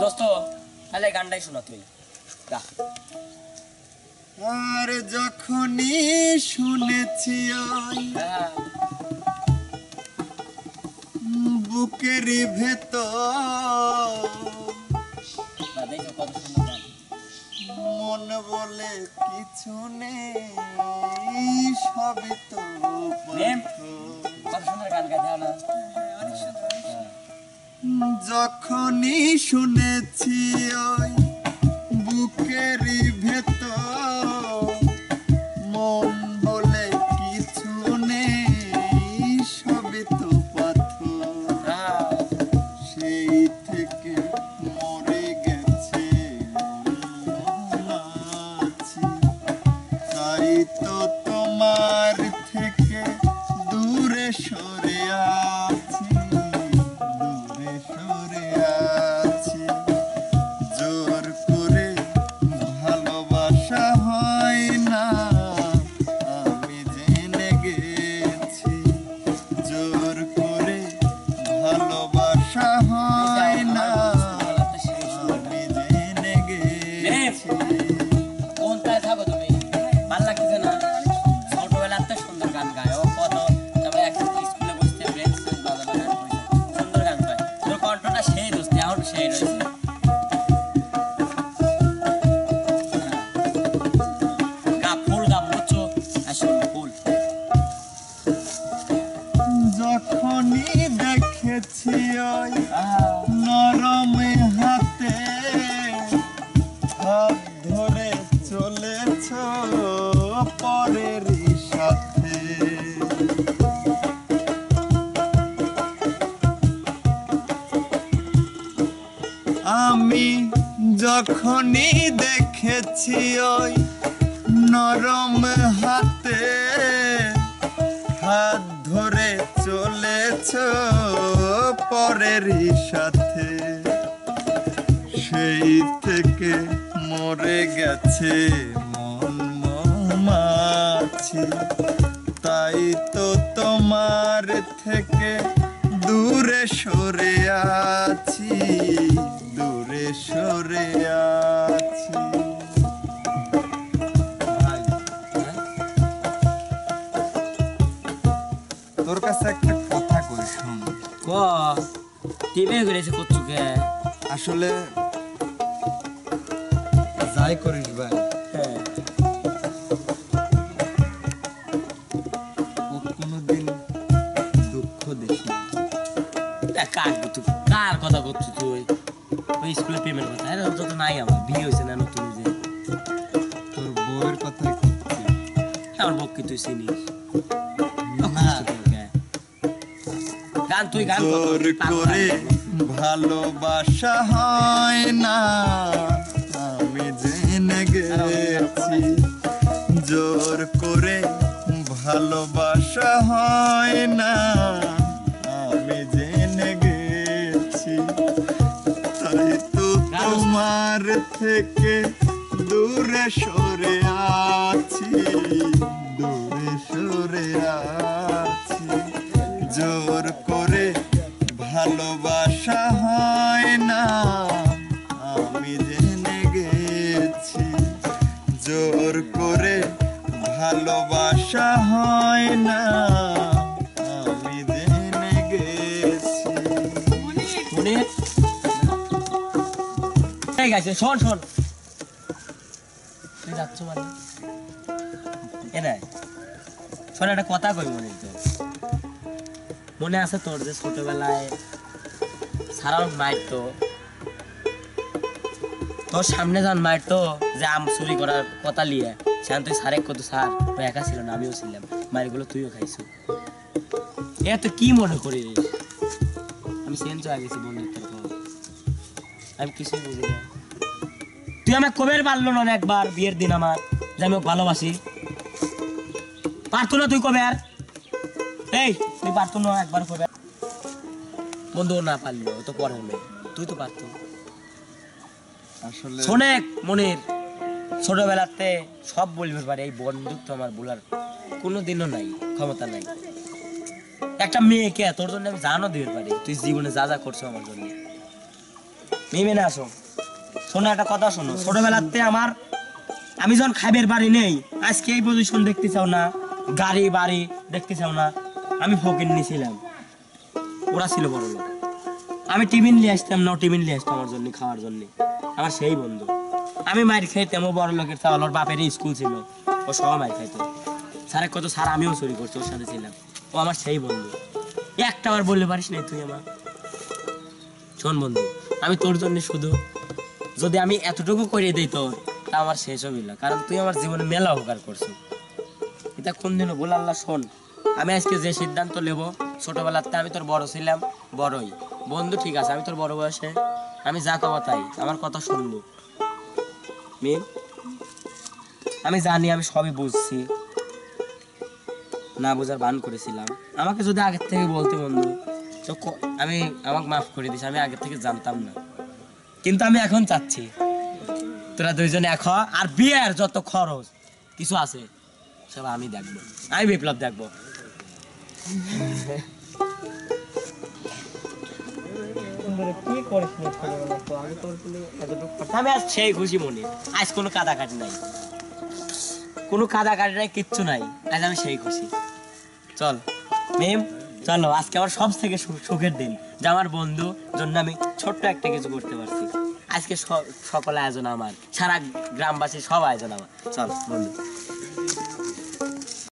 দোস্ত তাহলে গানটাই শোনা তুই গা। আর যখনই শুনেছি বুকের ভেতর মন বলে কিছু নেই, সবই তো যখনই শুনেছি ওই বুকের ভেতর মন বলে কিছু নেই, সবই তো পাথর। সেই থেকে মরে গেছে আছি, তাই তো তোমার থেকে দূরে সরে আছি, দূরে সরে আছি। জোর করে ভালোবাসা হয় না, আমি জেনে গেছি। জোর করে ভালোবাসা হয় না, আমি জেনে গেছি। কোনটায় থাকো তুমি? ভাল লাগতেছে না? ছোটবেলাতে সুন্দর গান গায় ও কত, তবে একসাথে স্কুলে বসতে ব্রেঞ্চ বাজানো গান করেছে, সুন্দর গান গায়। তোর কণ্ঠটা সেই দোস্ত, এখন সেই রয়েছে। যখনই দেখেছি ওই নরম হাতে হাত ধরে চলেছ পরের সাথে, আমি যখনই দেখেছি ওই নরম হাতে হাত ধরে চলেছ পরের সাথে, সেই থেকে মরে গেছে মন মৌমাছি। তাই তো তোমার থেকে দূরে সরে আছি, দূরে সরে আছি। তোর কাছে একটা কথা কই, শোন। ক টিভি করেছে কচ্ছুকে আসলে যাই করিস ভাই, ও কোনোদিন দুঃখ দিস না। কার কথা করছিস তুই? ওই স্কুলে পেমেন্ট কথা, আরে ওটা তো নাই, আমার বিয়ে হয়েছে না নতুন। যে তোর বউয়ের কথাই করছি। আমার বউ কি তুই চিনিস? গান তুই গান জোর করে ভালোবাসা হয় না, আমি জেনে গেছি। জোর করে ভালোবাসা হয় না, আমি জেনে গেছি। তাই তো তোমার থেকে দূরে সরে আছি, দূরে সরে আছি। জোর করে ভালোবাসা হয় না, আমি জেনে গেছি। জোর করে ভালোবাসা হয় না, আমি জেনে গেছি। ঠিক আছে, শোন শোন, তুই যাচ্ছ মানে এ নাই শোন, একটা কথা কই। মনে আছে তোর যে ছোটবেলায় সারা মারতো, তোর সামনে যান মারতো, যে আম চুরি করার কথা লিয়ে সেখান তুই সারে কত সার, ও একা ছিল না, আমিও ছিলাম, মারগুলো তুইও খাইছো। এ তুই কি মনে করিস? আমি চেঞ্জ হয়ে গেছি বন্ধুত্বের পর, আমি কিছুই বুঝি না। তুই আমাকে কবে পারলো না একবার বিয়ের দিন আমার, যে আমি ওকে ভালোবাসি? পারতো না তুই কবে? আর এই তুই পারতো না একবার কবে? বন্ধু না পারলো তো পরে হলো, তুই তো পারতো। আসলে শোনে মনির, ছোটবেলাতে সব বলবে পারে, এই বন্ধুত্ব আমার বলার কোনোদিনও নাই, ক্ষমতা নাই। একটা মেয়েকে তোর জন্য আমি জানো দিতে পারি, তুই জীবনে যা যা করছো আমার জন্য। মিমে না আসো, শোনো একটা কথা শোনো, ছোটবেলাতে আমি যখন খাইবের বাড়ি নেই, আজকে এই পজিশন দেখতে চাও না, গাড়ি বাড়ি দেখতে চাও না, আমি ফকির নিয়েছিলাম, ওরা ছিল বড় লোক। আমি টিফিন নিয়ে আসতাম না, টিফিন নিয়ে আসতাম আমার জন্য খাওয়ার জন্য, আমার সেই বন্ধু। আমি মায়ের খাইতাম, ও বড় লোকের চাওয়াল, ওর বাপেরই স্কুল ছিল, ও সবাই মায়ের খাইতো। স্যারে কত স্যার আমিও চুরি করছি, ওর সাথে ছিলাম, ও আমার সেই বন্ধু। একটা বার বলতে পারিস না তুই আমার? শোন বন্ধু, আমি তোর জন্য শুধু যদি আমি এতটুকু করে দিই তোর, তা আমার শেষ হইল, কারণ তুই আমার জীবনে মেলা উপকার করছো। এটা কোনদিনও বল আল্লাহ। শোন, আমি আজকে যে সিদ্ধান্ত নেব, ছোটবেলাতে আমি তোর বড় ছিলাম, বড়ই বন্ধু, ঠিক আছে, আমি তোর বড় বয়সে আমি যা কব তাই, আমার কথা শুনবো। মিম, আমি জানি আমি সবই বুঝছি, না বোঝার ভান করেছিলাম। আমাকে যদি আগের থেকে বলতে বন্ধু, তো আমাকে মাফ করে দিস, আমি আগের থেকে জানতাম না। কিন্তু আমি এখন চাচ্ছি তোরা দুইজনে এক হ, আর বিয়ের যত খরচ কিছু আছে সব আমি দেখবো, আমি বিপ্লব দেখবো। আমি আজ সেই খুশি মনে, আজ কোনো কাদাকাটি নাই, কোনো কাদাকাটি নাই, কিচ্ছু নাই, আজ আমি সেই খুশি। চল মেম, চলো, আজকে আমার সব থেকে সুখের দিন, যে আমার বন্ধু জন্য আমি ছোট্ট একটা কিছু করতে পারছি। আজকে সকল আয়োজন আমার, সারা গ্রামবাসী সব আয়োজন আমার। চল বন্ধু।